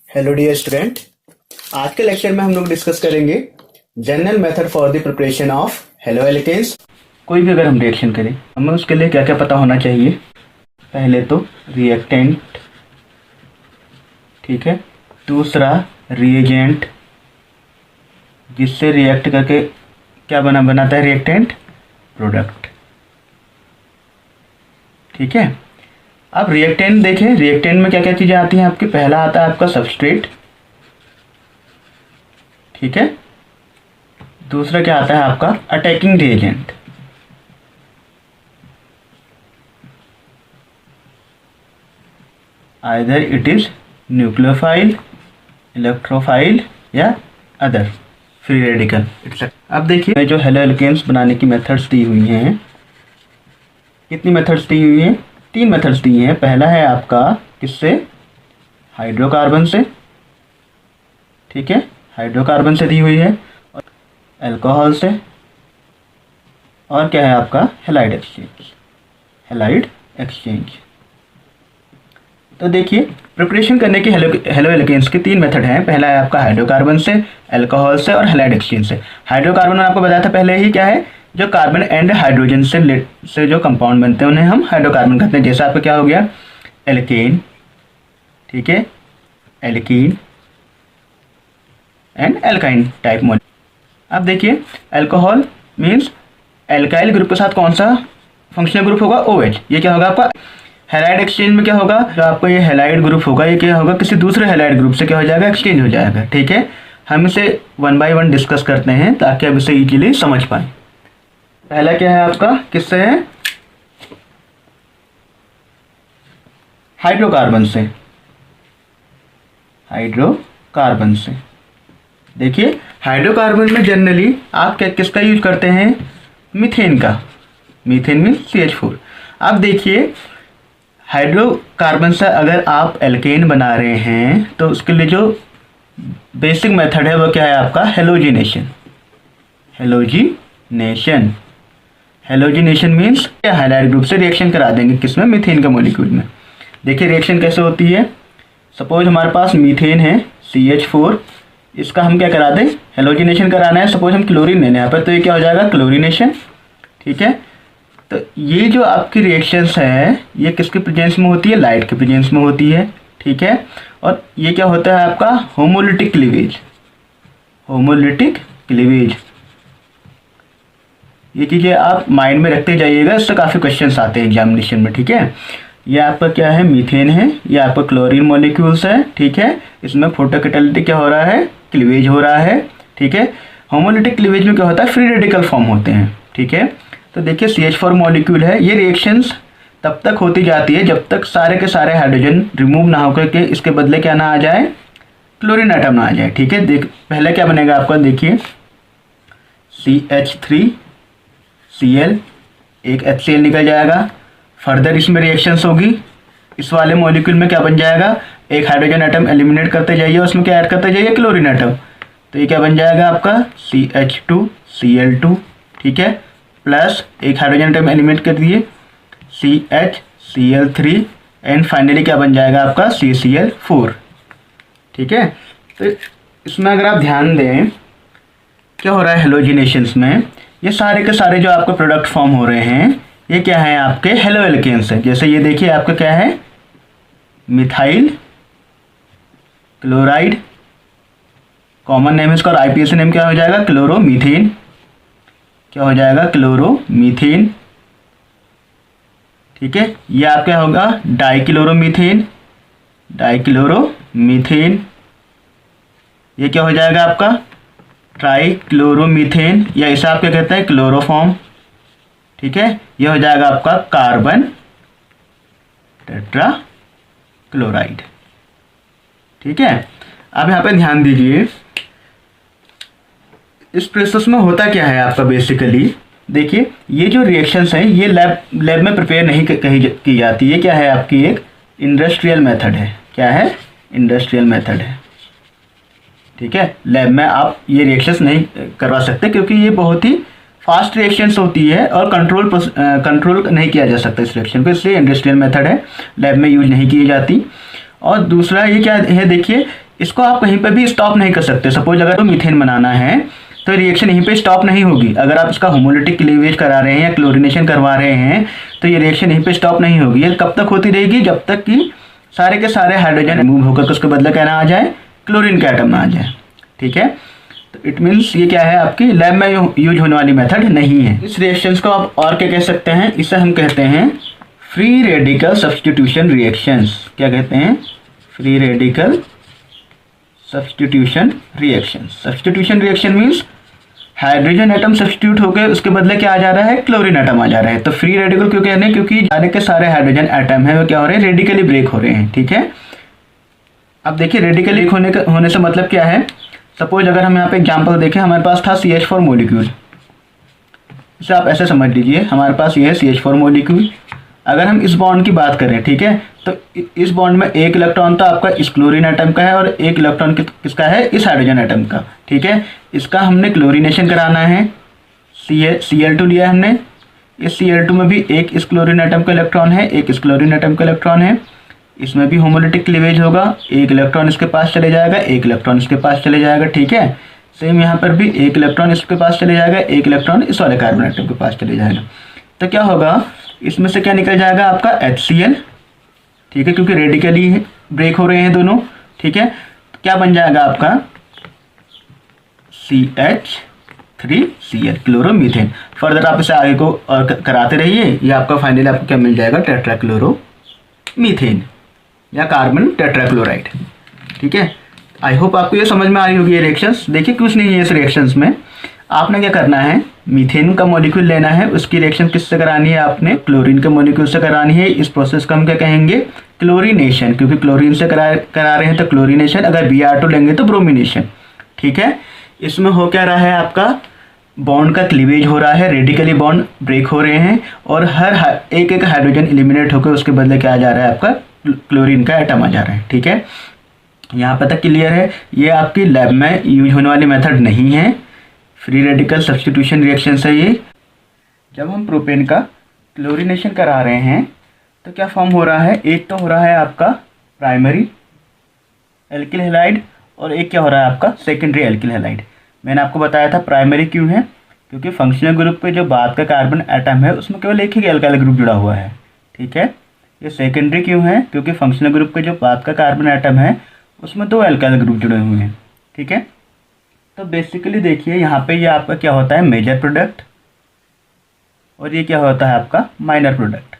Hello dear student, आज के lecture में हम लोग डिस्कस करेंगे general method for the preparation of haloalkanes. कोई भी अगर हम रिएक्शन करें, हमें उसके लिए क्या क्या पता होना चाहिए। पहले तो रिएक्टेंट, ठीक है। दूसरा रिएजेंट, जिससे रिएक्ट करके क्या बनाता है रिएक्टेंट, प्रोडक्ट, ठीक है। अब रिएक्टेंट देखें, रिएक्टेंट में क्या क्या चीज़ें आती हैं आपके। पहला आता है आपका सबस्ट्रेट, ठीक है। दूसरा क्या आता है आपका attacking reagent, either it is nucleophile, electrophile या अदर फ्री रेडिकल। अब देखिए जो हेलो एल्केन्स बनाने की मेथड्स दी हुई हैं, कितनी मेथड्स दी हुई हैं, 3 मेथड्स दी हैं। पहला है आपका किससे, हाइड्रोकार्बन से, ठीक है, हाइड्रोकार्बन से दी हुई है, और अल्कोहल से, और क्या है आपका हैलाइड एक्सचेंज। तो देखिए प्रिपरेशन करने की हेलो एल्केन्स के 3 मेथड हैं। पहला है आपका हाइड्रोकार्बन से, अल्कोहल से और हैलाइड एक्सचेंज से। हाइड्रोकार्बन मैंने आपको बताया था पहले ही, क्या है, जो कार्बन एंड हाइड्रोजन से जो कंपाउंड बनते हैं उन्हें हम हाइड्रोकार्बन कहते हैं। जैसे आपका क्या हो गया एल्केन, ठीक है, alkene and alkyne type molecule. अब देखिए अल्कोहल मीन्स एल्काइल ग्रुप के साथ कौन सा फंक्शनल ग्रुप होगा, OH। ये क्या होगा आपका हैलाइड एक्सचेंज में क्या होगा, जो आपका ये हैलाइड ग्रुप होगा ये क्या होगा, किसी दूसरे हैलाइड ग्रुप से क्या हो जाएगा, एक्सचेंज हो जाएगा, ठीक है। हम इसे 1 बाय 1 डिस्कस करते हैं ताकि आप इसे इजीली समझ पाएँ। पहला क्या है आपका, किससे है, हाइड्रोकार्बन से, हाइड्रोकार्बन से। देखिए हाइड्रोकार्बन में जनरली आप क्या किसका यूज करते हैं, मीथेन का। Methane mean CH4। अब देखिए हाइड्रोकार्बन से अगर आप एल्केन बना रहे हैं तो उसके लिए जो बेसिक मेथड है वो क्या है आपका, halogenation. Halogenation means halide group से रिएक्शन करा देंगे, किसमें, मीथेन के मॉलिक्यूल में। देखिए रिएक्शन कैसे होती है। सपोज हमारे पास मीथेन है CH4, इसका हम क्या करा दें, हेलोजिनेशन कराना है। सपोज हम क्लोरीन लेने यहाँ पर, तो ये क्या हो जाएगा, क्लोरीनेशन, ठीक है। तो ये जो आपकी रिएक्शंस है ये किसके प्रेजेंस में होती है, लाइट के प्रेजेंस में होती है, ठीक है। और ये क्या होता है आपका होमोलिटिक क्लीवेज। ये चीज़ें आप माइंड में रखते जाइएगा, इससे काफ़ी क्वेश्चंस आते हैं एग्जामिनेशन में, ठीक है। ये आपका क्या है, मीथेन है, ये आपका क्लोरीन मॉलिक्यूल्स है, ठीक है। इसमें फोटोकैटालिटिक क्या हो रहा है, क्लीवेज हो रहा है, ठीक है। होमोलिटिक क्लीवेज में क्या होता है, फ्री रेडिकल फॉर्म होते हैं, ठीक है। तो देखिए CH4 मॉलिक्यूल है, ये रिएक्शंस तब तक होती जाती है जब तक सारे के सारे हाइड्रोजन रिमूव ना होकर के इसके बदले क्या ना आ जाए, क्लोरीन आइटम ना आ जाए, ठीक है। पहले क्या बनेगा आपका, देखिए CH3Cl, एक HCl निकल जाएगा। फर्दर इसमें रिएक्शंस होगी, इस वाले मॉलिक्यूल में क्या बन जाएगा, एक हाइड्रोजन आइटम एलिमिनेट करते जाइए, उसमें क्या ऐड करते जाइए, क्लोरीन आइटम। तो ये क्या बन जाएगा आपका CH2Cl2, ठीक है, प्लस एक हाइड्रोजन आइटम एलिमिनेट कर दिए CHCl3 एंड फाइनली क्या बन जाएगा आपका CCl4, ठीक है। तो इसमें अगर आप ध्यान दें क्या हो रहा है हेलोजिनेशंस में, ये सारे के सारे जो आपके प्रोडक्ट फॉर्म हो रहे हैं ये क्या है आपके हेलो एल्केन्स है। जैसे ये देखिए आपका क्या है, मिथाइल क्लोराइड, कॉमन नेम इसका, और IPAC नेम क्या हो जाएगा, क्लोरोमीथेन, क्या हो जाएगा, क्लोरोमीथेन, ठीक है। ये आपका होगा डाइक्लोरोमीथेन, ये क्या हो जाएगा आपका ट्राइक्लोरोमीथेन, या इसे आप क्या कहते हैं, क्लोरोफॉर्म, ठीक है। ये हो जाएगा आपका कार्बन टेट्राक्लोराइड, ठीक है। अब यहाँ पे ध्यान दीजिए इस प्रोसेस में होता क्या है आपका बेसिकली। देखिए ये जो रिएक्शंस हैं ये लैब में प्रिपेयर नहीं की जाती। ये क्या है आपकी एक इंडस्ट्रियल मेथड है। क्या है? इंडस्ट्रियल मेथड है। ठीक है, लैब में आप ये रिएक्शंस नहीं करवा सकते क्योंकि ये बहुत ही फास्ट रिएक्शंस होती है और कंट्रोल नहीं किया जा सकता इस रिएक्शन को, इसलिए इंडस्ट्रियल मेथड है, लैब में यूज नहीं की जाती। और दूसरा ये क्या है, देखिए इसको आप कहीं पर भी स्टॉप नहीं कर सकते। सपोज अगर तो मीथेन बनाना है तो रिएक्शन यहीं पे स्टॉप नहीं होगी। अगर आप इसका होमोलिटिक क्लीवेज करा रहे हैं या क्लोरीनेशन करवा रहे हैं तो ये रिएक्शन यहीं पे स्टॉप नहीं होगी। ये कब तक होती रहेगी, जब तक कि सारे के सारे हाइड्रोजन रिमूव होकर उसके बदले क्या ना आ जाए, क्लोरीन का एटम ना आ जाए। ठीक है, तो इट मीन्स ये क्या है, आपकी लैब में यूज होने वाली मेथड नहीं है। इस रिएक्शंस को आप और क्या कह सकते हैं, इसे हम कहते हैं फ्री रेडिकल सब्स्टिट्यूशन रिएक्शंस। क्या कहते हैं, free radical substitution reaction. Substitution reaction means hydrogen atom substitute होकर उसके बदले क्या आ जा रहा है, क्लोरीन एटम आ जा रहा है। तो फ्री रेडिकल क्यों कहते हैं, क्योंकि सारे के सारे हाइड्रोजन एटम है वो क्या हो रहे हैं, रेडिकली ब्रेक हो रहे हैं। ठीक है, अब देखिए रेडिकली होने से मतलब क्या है। सपोज अगर हम यहाँ पे एग्जाम्पल देखें, हमारे पास था CH4 मॉलिक्यूल, इसे आप ऐसे समझ लीजिए, हमारे पास ये है CH4 मॉलिक्यूल। अगर हम इस बॉन्ड की बात करें, ठीक है, तो इस बॉन्ड में एक इलेक्ट्रॉन तो आपका इस क्लोरीन एटम का है और एक इलेक्ट्रॉन किसका है, इस हाइड्रोजन एटम का। ठीक है, इसका हमने क्लोरीनेशन कराना है, Cl2 लिया है हमने। इस Cl2 में भी एक इस क्लोरीन एटम का इलेक्ट्रॉन है, एक इस क्लोरीन एटम का इलेक्ट्रॉन है। इसमें भी होमोलिटिक क्लीवेज होगा, एक इलेक्ट्रॉन इसके पास चले जाएगा, एक इलेक्ट्रॉन इसके पास चले जाएगा। ठीक है, सेम यहाँ पर भी एक इलेक्ट्रॉन इसके पास चले जाएगा, एक इलेक्ट्रॉन इस वाले कार्बन एटम के पास चले जाएगा। तो क्या होगा, इसमें से क्या निकल जाएगा आपका HCl। ठीक है, क्योंकि रेडिकली ब्रेक हो रहे हैं दोनों। ठीक है, तो क्या बन जाएगा आपका CH3Cl, क्लोरोमीथेन। फर्दर आप इसे आगे को और कराते रहिए, ये आपका फाइनली आपको क्या मिल जाएगा, टेट्राक्लोरोमीथेन या कार्बन टेट्राक्लोराइड। ठीक है, आई होप आपको ये समझ में आ रही होगी ये रिएक्शंस। देखिए कुछ नहीं है इस रिएक्शंस में, आपने क्या करना है, मीथेन का मॉलिक्यूल लेना है, उसकी रिएक्शन किससे करानी है, आपने क्लोरीन के मॉलिक्यूल से करानी है। इस प्रोसेस को हम क्या कहेंगे, क्लोरीनेशन, क्योंकि क्लोरीन से करा रहे हैं तो क्लोरीनेशन। अगर Br2 लेंगे तो ब्रोमिनेशन। ठीक है, इसमें हो क्या रहा है, आपका बॉन्ड का क्लीवेज हो रहा है, रेडिकली बॉन्ड ब्रेक हो रहे हैं और हर एक एक हाइड्रोजन एलिमिनेट होकर उसके बदले क्या आ जा रहा है, आपका क्लोरीन का एटम आ जा रहा है। ठीक है, यहाँ पर तक क्लियर है। ये आपकी लैब में यूज होने वाली मेथड नहीं है, फ्री रेडिकल सब्स्टिट्यूशन रिएक्शन है ये। जब हम प्रोपेन का क्लोरीनेशन करा रहे हैं तो क्या फॉर्म हो रहा है, एक तो हो रहा है आपका प्राइमरी एल्किल हैलाइड और एक क्या हो रहा है आपका सेकेंडरी एल्किल हैलाइड। मैंने आपको बताया था प्राइमरी क्यों है, क्योंकि फंक्शनल ग्रुप पे जो बाद का कार्बन एटम है उसमें केवल एक ही एल्काइल ग्रुप जुड़ा हुआ है। ठीक है, ये सेकेंडरी क्यों है, क्योंकि फंक्शनल ग्रुप के जो बाद का कार्बन एटम है उसमें 2 एल्काइल ग्रुप जुड़े हुए हैं। ठीक है, तो बेसिकली देखिए यहाँ पे ये आपका क्या होता है, मेजर प्रोडक्ट, और ये क्या होता है आपका माइनर प्रोडक्ट।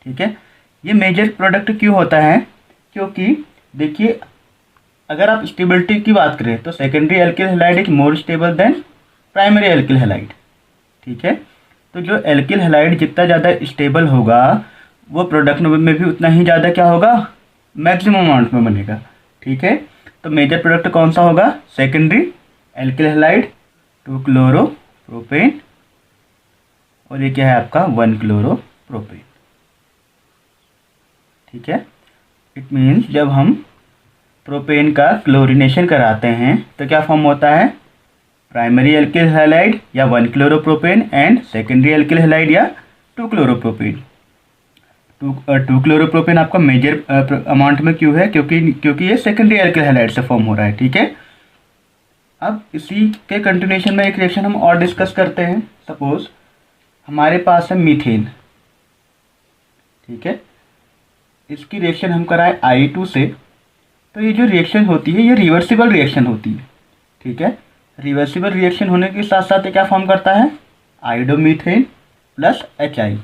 ठीक है, ये मेजर प्रोडक्ट क्यों होता है, क्योंकि देखिए अगर आप स्टेबिलिटी की बात करें तो secondary alkyl halide is more stable then primary alkyl halide. ठीक है, तो जो एल्किल हैलाइड जितना ज़्यादा स्टेबल होगा वो प्रोडक्ट में भी उतना ही ज़्यादा क्या होगा, मैक्सिमम अमाउंट में बनेगा। ठीक है, तो मेजर प्रोडक्ट कौन सा होगा, सेकेंडरी एल्किल हैलाइड 2 क्लोरोप्रोपेन और ये क्या है आपका 1 क्लोरोप्रोपेन। ठीक है, इट मीन्स जब हम प्रोपेन का क्लोरीनेशन कराते हैं तो क्या फॉर्म होता है, प्राइमरी एल्किल हैलाइड या 1 chloropropane and secondary alkyl halide या 2 क्लोरोप्रोपेन। 2 क्लोरोप्रोपेन आपका मेजर अमाउंट में क्यों है, क्योंकि ये सेकेंडरी एल्किल हैलाइड से फॉर्म हो रहा है। ठीक है, अब इसी के कंटिन्यूएशन में एक रिएक्शन हम और डिस्कस करते हैं। सपोज हमारे पास है मीथेन। ठीक है, इसकी रिएक्शन हम कराएं I2 से, तो ये जो रिएक्शन होती है ये रिवर्सिबल रिएक्शन होती है। ठीक है, रिवर्सिबल रिएक्शन होने के साथ साथ ये क्या फॉर्म करता है, आयोडोमीथेन प्लस HI।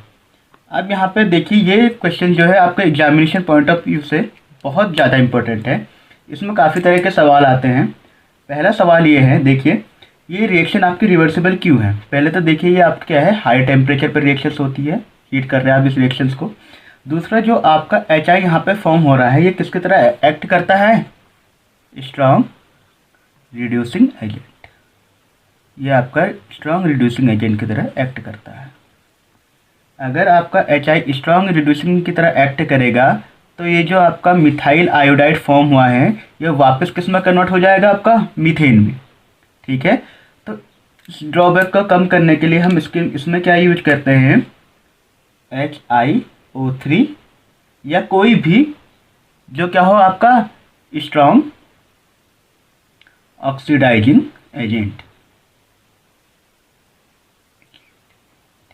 अब यहाँ पे देखिए ये क्वेश्चन जो है आपका एग्जामिनेशन पॉइंट ऑफ व्यू से बहुत ज़्यादा इंपॉर्टेंट है। इसमें काफ़ी तरह के सवाल आते हैं। पहला सवाल ये है, देखिए ये रिएक्शन आपकी रिवर्सिबल क्यों है। पहले तो देखिए ये आपका क्या है, हाई टेम्परेचर पर रिएक्शंस होती है, हीट कर रहे हैं आप इस रिएक्शंस को। दूसरा जो आपका HI यहाँ पे फॉर्म हो रहा है ये किसकी तरह एक्ट करता है, स्ट्रॉन्ग रिड्यूसिंग एजेंट। ये आपका स्ट्रॉन्ग रिड्यूसिंग एजेंट की तरह एक्ट करता है। अगर आपका HI स्ट्रॉन्ग रिड्यूसिंग की तरह एक्ट करेगा तो ये जो आपका मिथाइल आयोडाइड फॉर्म हुआ है ये वापस किस में कन्वर्ट हो जाएगा, आपका मीथेन में। ठीक है, तो इस ड्रॉबैक को कम करने के लिए हम इसमें क्या यूज करते हैं, HiO3 या कोई भी जो क्या हो आपका स्ट्रॉन्ग ऑक्सीडाइजिंग एजेंट।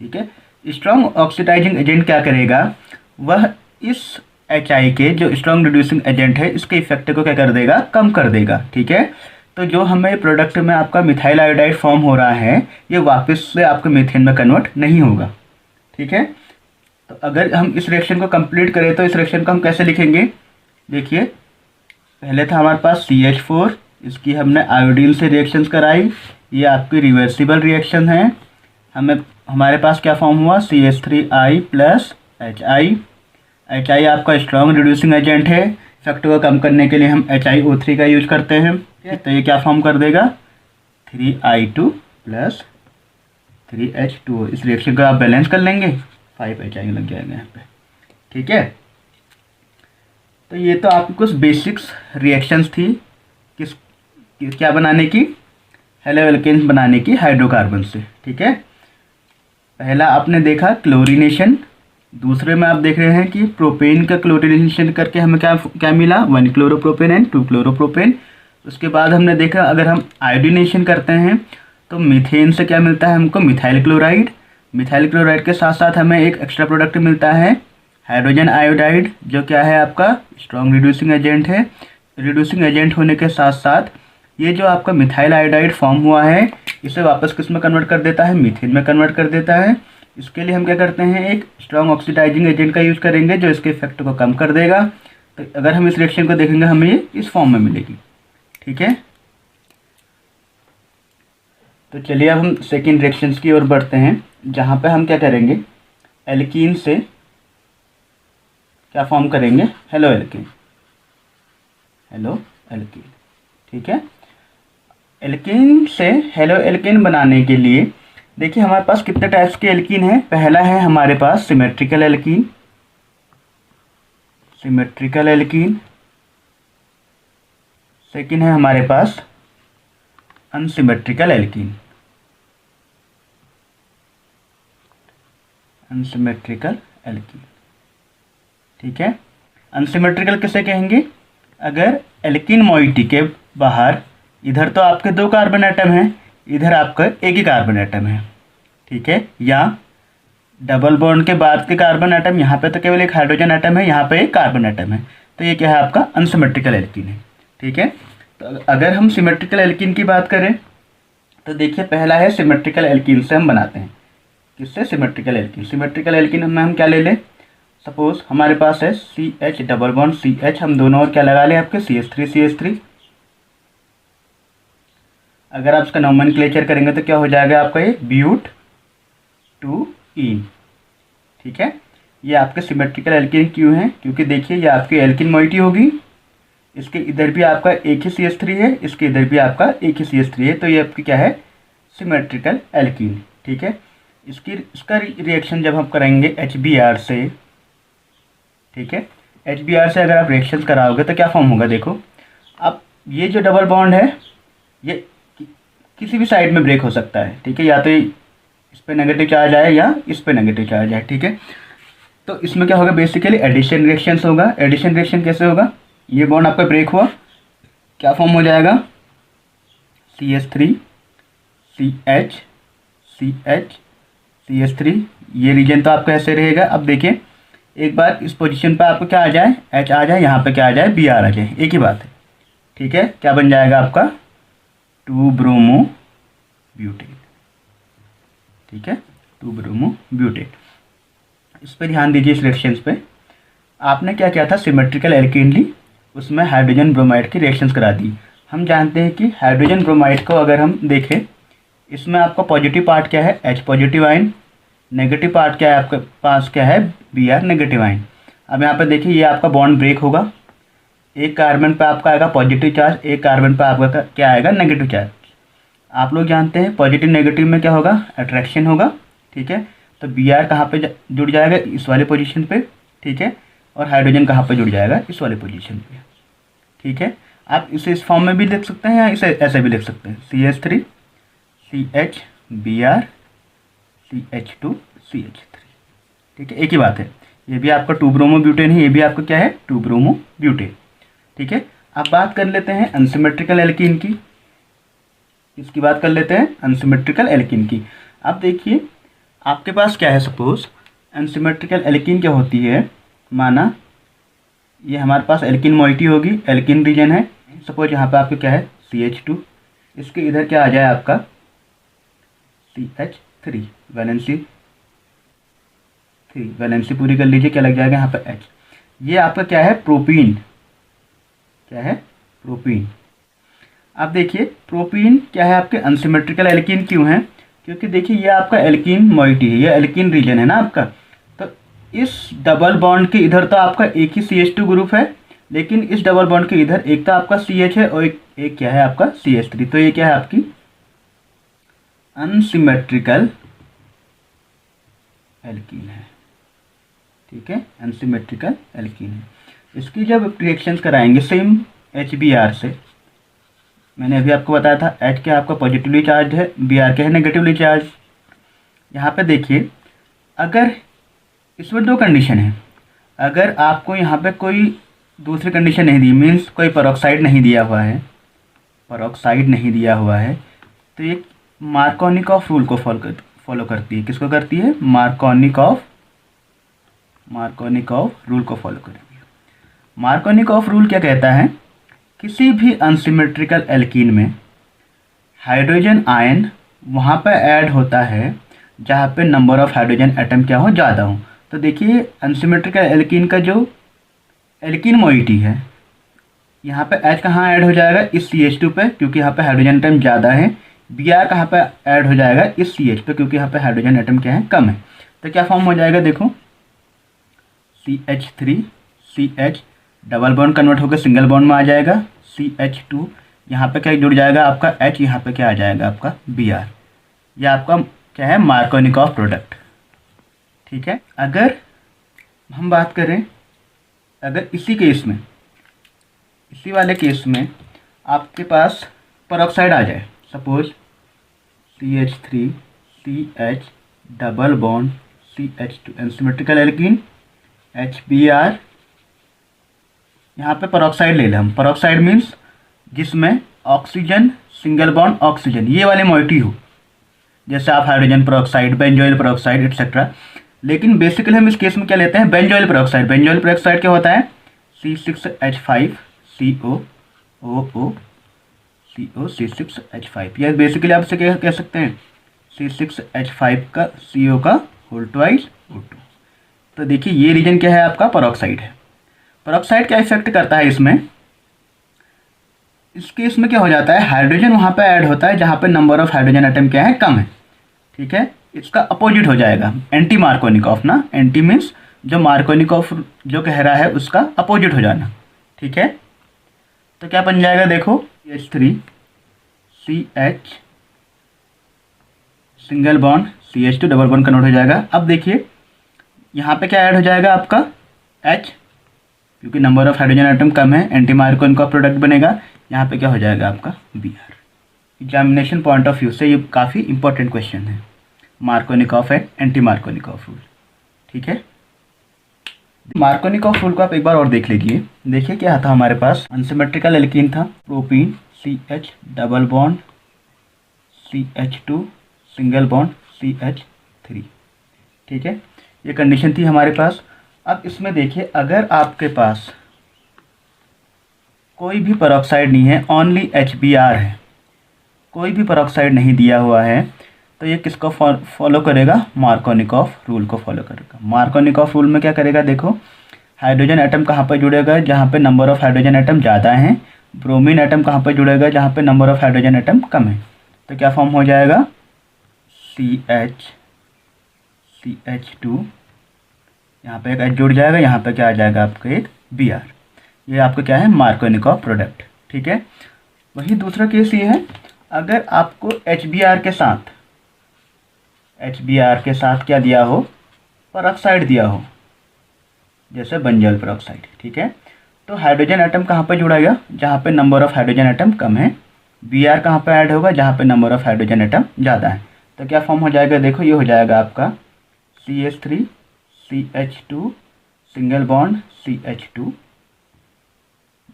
ठीक है, स्ट्रॉन्ग ऑक्सीडाइजिंग एजेंट क्या करेगा, वह इस HI के जो स्ट्रॉन्ग रिड्यूसिंग एजेंट है इसके इफेक्ट को क्या कर देगा, कम कर देगा। ठीक है, तो जो हमें प्रोडक्ट में आपका मिथाइल आयोडाइड फॉर्म हो रहा है ये वापस से आपके मीथेन में कन्वर्ट नहीं होगा। ठीक है, तो अगर हम इस रिएक्शन को कंप्लीट करें तो इस रिएक्शन को हम कैसे लिखेंगे, देखिए पहले था हमारे पास CH4, इसकी हमने आयोडीन से रिएक्शंस कराई, ये आपकी रिवर्सिबल रिएक्शन है। हमारे पास क्या फॉर्म हुआ, CH3I प्लस HI आपका स्ट्रॉन्ग रिड्यूसिंग एजेंट है, इफेक्ट को कम करने के लिए हम HiO3 का यूज करते हैं। तो ये क्या फॉर्म कर देगा, 3I2 प्लस 3H2O। इस रिएक्शन को आप बैलेंस कर लेंगे, 5HI लग जाएगा यहाँ पे। ठीक है, तो ये तो आपकी कुछ बेसिक्स रिएक्शंस थी क्या बनाने की, हेलो एल्केन्स बनाने की हाइड्रोकार्बन से। ठीक है, पहला आपने देखा क्लोरीनेशन, दूसरे में आप देख रहे हैं कि प्रोपेन का क्लोरीनेशन करके हमें क्या मिला, 1 क्लोरोप्रोपेन एंड 2 क्लोरोप्रोपेन। उसके बाद हमने देखा अगर हम आयोडीनेशन करते हैं तो मीथेन से क्या मिलता है हमको, मिथाइल क्लोराइड। मिथाइल क्लोराइड के साथ साथ हमें एक एक्स्ट्रा प्रोडक्ट मिलता है हाइड्रोजन आयोडाइड, जो क्या है आपका स्ट्रॉन्ग रिड्यूसिंग एजेंट है। रिड्यूसिंग एजेंट होने के साथ साथ ये जो आपका मिथाइल आयोडाइड फॉर्म हुआ है इसे वापस किस में कन्वर्ट कर देता है, मीथेन में कन्वर्ट कर देता है। इसके लिए हम क्या करते हैं, एक स्ट्रॉन्ग ऑक्सीडाइजिंग एजेंट का यूज करेंगे जो इसके इफेक्ट को कम कर देगा। तो अगर हम इस रिएक्शन को देखेंगे हमें ये इस फॉर्म में मिलेगी। ठीक है, तो चलिए अब हम सेकेंड रिएक्शंस की ओर बढ़ते हैं, जहाँ पे हम क्या करेंगे, एल्कीन से क्या फॉर्म करेंगे, हेलो एल्कीन। ठीक है, एल्कीन से हेलो एल्कीन बनाने के लिए देखिए हमारे पास कितने टाइप्स के एल्कीन है। पहला है हमारे पास सिमेट्रिकल एल्कीन, सेकेंड है हमारे पास अनसिमेट्रिकल एल्कीन, ठीक है, अनसिमेट्रिकल किसे कहेंगे, अगर एल्कीन मोइटी के बाहर इधर तो आपके 2 कार्बन एटम हैं, इधर आपका एक ही कार्बन एटम है। ठीक है, या डबल बॉन्ड के बाद के कार्बन एटम, यहाँ पे तो केवल एक हाइड्रोजन एटम है, यहाँ पे एक कार्बन एटम है, तो ये क्या है आपका अनसिमेट्रिकल एल्कीन है। ठीक है, तो अगर हम सिमेट्रिकल एल्कीन की बात करें तो देखिए पहला है सिमेट्रिकल एल्कीन से हम बनाते हैं, किससे, सिमेट्रिकल एल्कीन में हम क्या ले लें, सपोज हमारे पास है CH डबल बॉन्ड CH, हम दोनों और क्या लगा लें आपके CH3। अगर आप इसका नोमेनक्लेचर करेंगे तो क्या हो जाएगा आपका ये ब्यूट 2ene। ठीक है, ये आपके सिमेट्रिकल एल्कीन क्यों है, क्योंकि देखिए ये आपकी एल्कीन मोइटी होगी, इसके इधर भी आपका एक ही CH3 है, इसके इधर भी आपका एक ही CH3 है, तो ये आपकी क्या है, सिमेट्रिकल एल्कीन। ठीक है, इसका रिएक्शन जब हम करेंगे HBr से, ठीक है, HBr से अगर आप रिएक्शन कराओगे तो क्या फॉर्म होगा, देखो अब ये जो डबल बॉन्ड है ये किसी भी साइड में ब्रेक हो सकता है। ठीक है, या तो इस पे नेगेटिव चार्ज आए या इस पे नेगेटिव चार्ज आए। ठीक है, तो इसमें क्या होगा, बेसिकली एडिशन रिएक्शन होगा। एडिशन रिएक्शन कैसे होगा, ये बॉन्ड आपका ब्रेक हुआ, क्या फॉर्म हो जाएगा, CH3 CH CH CH3, ये रीजन तो आपका ऐसे रहेगा। अब देखिए एक बार इस पोजीशन पर आपको क्या आ जाए, H आ जाए, यहाँ पे क्या आ जाए, Br आ जाए, एक ही बात है। ठीक है, क्या बन जाएगा आपका 2 ब्रोमो ब्यूटेट। ठीक है, 2 ब्रोमो ब्यूटेट। इस पर ध्यान दीजिए, इस रिएक्शंस पे आपने क्या किया था, सिमेट्रिकल एल्कीन ली, उसमें हाइड्रोजन ब्रोमाइड की रिएक्शंस करा दी। हम जानते हैं कि हाइड्रोजन ब्रोमाइड को अगर हम देखें, इसमें आपका पॉजिटिव पार्ट क्या है, H positive ion, negative part क्या है आपके पास, क्या है, Br नेगेटिव आयन। अब यहाँ पे देखिए ये आपका बॉन्ड ब्रेक होगा, एक कार्बन पे आपका आएगा पॉजिटिव चार्ज, एक कार्बन पे आपका क्या आएगा, नेगेटिव चार्ज। आप लोग जानते हैं पॉजिटिव नेगेटिव में क्या होगा, अट्रैक्शन होगा। ठीक है, तो Br कहाँ पे जुड़ जाएगा, इस वाले पोजीशन पे। ठीक है, और हाइड्रोजन कहाँ पे जुड़ जाएगा, इस वाले पोजीशन पे। ठीक है, आप इसे इस फॉर्म में भी लिख सकते हैं या इसे ऐसे भी लिख सकते हैं, CH Br CH2CH3। ठीक है, एक ही बात है। ये भी आपका 2 ब्रोमो ब्यूटेन है, ये भी आपका क्या है 2 ब्रोमो ब्यूटेन। ठीक है, अब बात कर लेते हैं अनसिमेट्रिकल एल्कीन की। इसकी बात कर लेते हैं अनसिमेट्रिकल एल्कीन की। अब देखिए आपके पास क्या है, सपोज अनसिमेट्रिकल एल्कीन क्या होती है। माना ये हमारे पास एल्कीन मोइटी होगी, एल्कीन रीजन है। सपोज यहाँ पे आपका क्या है CH2, इसके इधर क्या आ जाए आपका CH3, वैलेंसी 3, वैलेंसी पूरी कर लीजिए, क्या लग जाएगा यहाँ पर H। ये आपका क्या है प्रोपीन, क्या है प्रोपीन। अब देखिए प्रोपीन क्या है आपके अनसिमेट्रिकल एल्कीन क्यों है, क्योंकि देखिए ये आपका एल्कीन मोइटी है, ये एल्कीन रीजन है ना आपका। तो इस डबल बॉन्ड के इधर तो आपका एक ही CH2 ग्रुप है, लेकिन इस डबल बॉन्ड के इधर एक तो आपका CH है और एक क्या है आपका CH3। तो ये क्या है आपकी अनसिमेट्रिकल एल्कीन है। ठीक है, अनसिमेट्रिकल एल्कीन है। इसकी जब रिएक्शंस कराएंगे सेम HBr से, मैंने अभी आपको बताया था H क्या आपका पॉजिटिवली चार्ज है, Br क्या है नेगेटिवली चार्ज। यहाँ पे देखिए अगर इसमें दो कंडीशन है, अगर आपको यहाँ पे कोई दूसरी कंडीशन नहीं दी, मीन्स कोई पेरोक्साइड नहीं दिया हुआ है, पेरोक्साइड नहीं दिया हुआ है, तो ये मार्कोनिकॉफ रूल को फॉलो करती है। किसको करती है, मार्कोनिकॉफ रूल को फॉलो करेगी। मार्कोनिकॉफ रूल क्या कहता है, किसी भी अनसिमेट्रिकल एल्कीन में हाइड्रोजन आयन वहाँ पर ऐड होता है जहाँ पे नंबर ऑफ हाइड्रोजन एटम क्या हो ज़्यादा हो। तो देखिए अनसिमेट्रिकल एल्कीन का जो एल्कीन मोइटी है, यहाँ पे H कहाँ ऐड हो जाएगा इस CH2 पे, क्योंकि यहाँ पे हाइड्रोजन एटम ज़्यादा है। Br कहाँ पे ऐड हो जाएगा इस CH पे, क्योंकि यहाँ पे हाइड्रोजन एटम क्या है कम है। तो क्या फॉर्म हो जाएगा देखो CH3 CH double bond convert होकर सिंगल बॉन्ड में आ जाएगा, CH2 यहाँ पे क्या जुड़ जाएगा आपका H, यहाँ पे क्या आ जाएगा आपका Br। यह आपका क्या है मार्कोनिकॉफ प्रोडक्ट। ठीक है, अगर हम बात करें, अगर इसी केस में, इसी वाले केस में आपके पास पेरोक्साइड आ जाए, suppose CH3 CH double bond CH2 unsymmetrical alkene HBr, यहाँ पे पेरोक्साइड ले लें हम। पेरोक्साइड मीन्स जिसमें ऑक्सीजन सिंगल बॉन्ड ऑक्सीजन ये वाली मोइटी हो, जैसे आप hydrogen peroxide, benzoyl peroxide etcetera. लेकिन बेसिकली हम इस केस में क्या लेते हैं बेंजोइल पेरोक्साइड। बेंजोइल पेरोक्साइड क्या होता है C6H5COOO C6H5, या बेसिकली आप इसे क्या कह सकते हैं C6H5 का CO का होल ट्वाइस O2। तो देखिए ये रीजन क्या है आपका पेरोक्साइड है। पेरोक्साइड क्या इफेक्ट करता है इसमें, इस केस में क्या हो जाता है हाइड्रोजन वहाँ पे ऐड होता है जहाँ पे नंबर ऑफ हाइड्रोजन एटम क्या है कम है। ठीक है, इसका अपोजिट हो जाएगा एंटी मार्कोनिकॉफ ना, एंटी मीन्स जो मार्कोनिकॉफ जो कह रहा है उसका अपोजिट हो जाना। ठीक है, तो क्या बन जाएगा देखो CH3 CH single bond CH2 double bond convert हो जाएगा। अब देखिए यहाँ पे क्या ऐड हो जाएगा आपका H, क्योंकि नंबर ऑफ हाइड्रोजन एटम कम है, एंटी मार्कोनिकॉफ प्रोडक्ट बनेगा। यहाँ पे क्या हो जाएगा आपका Br। Examination point of view से ये काफ़ी इंपॉर्टेंट क्वेश्चन है, Markovnikov and anti Markovnikov rule. ठीक है, मार्कोनिकॉफ रूल को आप एक बार और देख लीजिए। देखिए क्या था हमारे पास, अनसिमेट्रिकल एल्कीन था, propene CH double bond CH2 single bond CH3। ठीक है, ये कंडीशन थी हमारे पास। अब इसमें देखिए अगर आपके पास कोई भी पेरोक्साइड नहीं है, ओनली HBr है, कोई भी पेरोक्साइड नहीं दिया हुआ है, तो ये किसको फॉलो करेगा मार्कोनिकॉफ रूल को फॉलो करेगा। मार्कोनिकॉफ रूल में क्या करेगा देखो, हाइड्रोजन एटम कहाँ पर जुड़ेगा जहाँ पे नंबर ऑफ हाइड्रोजन एटम ज़्यादा हैं, ब्रोमीन एटम कहाँ पर जुड़ेगा जहाँ पे नंबर ऑफ हाइड्रोजन एटम कम है। तो क्या फॉर्म हो जाएगा CH2, यहाँ पे एक H जुड़ जाएगा, यहाँ पे क्या आ जाएगा आपका एक Br। ये आपका क्या है मार्कोनिकॉफ प्रोडक्ट। ठीक है, वही दूसरा केस ये है, अगर आपको HBr के साथ क्या दिया हो पेरोक्साइड दिया हो, जैसे बेंजोइल पेरोक्साइड। ठीक है, तो हाइड्रोजन एटम कहाँ पर जुड़ेगा जहाँ पे नंबर ऑफ हाइड्रोजन एटम कम है, बी आर कहाँ पे ऐड होगा, जहाँ पे नंबर ऑफ हाइड्रोजन एटम ज़्यादा है। तो क्या फॉर्म हो जाएगा, देखो ये हो जाएगा आपका CH3 CH2 single bond CH2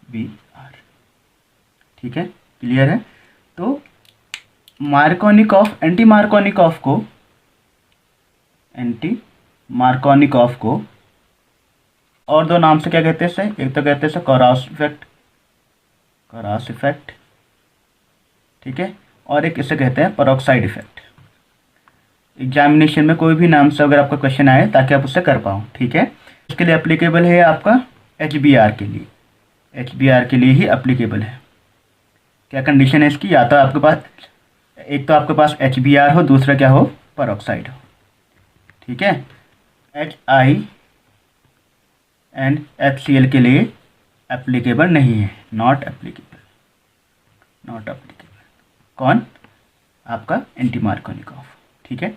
Br। ठीक है, क्लियर है। तो एंटी मार्कोनिकॉफ को और दो नाम से क्या कहते हैं इसे, एक तो कहते हैं इसे कोरास इफेक्ट, ठीक है, और एक इसे कहते हैं पेरोक्साइड इफेक्ट। एग्जामिनेशन में कोई भी नाम से अगर आपका क्वेश्चन आए ताकि आप उससे कर पाओ, ठीक है। इसके लिए एप्लीकेबल है आपका HBr के लिए, HBr के लिए ही एप्लीकेबल है। क्या कंडीशन है इसकी, या तो आपके पास एक तो आपके पास HBr हो, दूसरा क्या हो, पेरोक्साइड हो, ठीक है। HI एंड HCl के लिए एप्लीकेबल नहीं है, नॉट एप्लीकेबल। कौन, आपका एंटी मार्कोनिकॉफ, ठीक है।